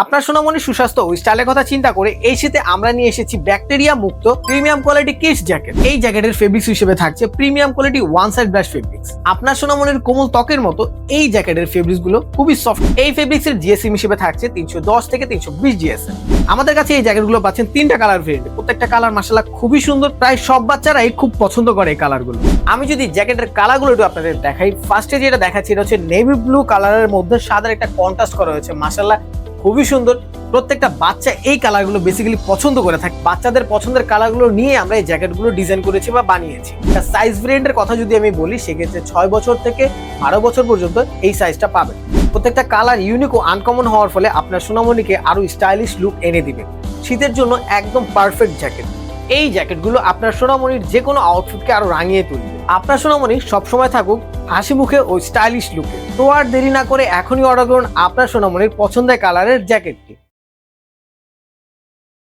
আপনার সোনামণি সুস্বাস্থ্য ও স্টাইলের কথা চিন্তা করে এই শীতে আমরা নিয়ে এসেছি ব্যাকটেরিয়া মুক্ত প্রিমিয়াম কোয়ালিটি কিডস জ্যাকেট। এই জ্যাকেটের ফেব্রিক্স হিসেবে থাকছে premium quality one side brush fabrics. আপনার সোনামণির কোমল ত্বকের মতো এই জ্যাকেটের ফেব্রিক্স গুলো খুবই সফট। এই ফেব্রিক্স এর জিএসএম হিসেবে থাকছে 310 থেকে 320 জিএসএম। আমাদের কাছে এই জ্যাকেটগুলো পাচ্ছেন 3টা কালার ভেরিয়েন্টে। প্রত্যেকটা কালার মাশাআল্লাহ খুবই সুন্দর, প্রায় সব বাচ্চারাই খুব পছন্দ করে এই কালারগুলো। আমি যদি জ্যাকেটের কালারগুলো একটু আপনাদের দেখাই, ফার্স্টে যেটা দেখাচ্ছি এটা হচ্ছে নেভি ব্লু কালারের মধ্যে সাদার একটা কন্ট্রাস্ট করা হয়েছে, মাশাআল্লাহ খুবই সুন্দর। প্রত্যেকটা বাচ্চা এই কালারগুলো বেসিক্যালি পছন্দ করে থাকে। বাচ্চাদের পছন্দের কালারগুলো নিয়ে আমরা এই জ্যাকেটগুলো ডিজাইন করেছি বা বানিয়েছি। সাইজ ভেরিয়েন্টের কথা যদি আমি বলি, সেক্ষেত্রে 6 বছর থেকে 12 বছর পর্যন্ত এই সাইজটা পাবেন। প্রত্যেকটা কালার ইউনিক ও আনকমন হওয়ার ফলে আপনার সোনামণিকে আরো স্টাইলিশ লুক এনে দিবে। শীতের জন্য একদম পারফেক্ট জ্যাকেট। এই জ্যাকেটগুলো আপনার সোনামণির যে কোনো আউটফিটকে আরো রাঙিয়ে তুলবে। আপনার সোনামণি সবসময় থাকুক হাসি মুখে ও স্টাইলিশ লুকে। তো আর দেরি না করে এখনই অর্ডার করুন আপনার সোনামণির পছন্দের কালারের জ্যাকেটটি।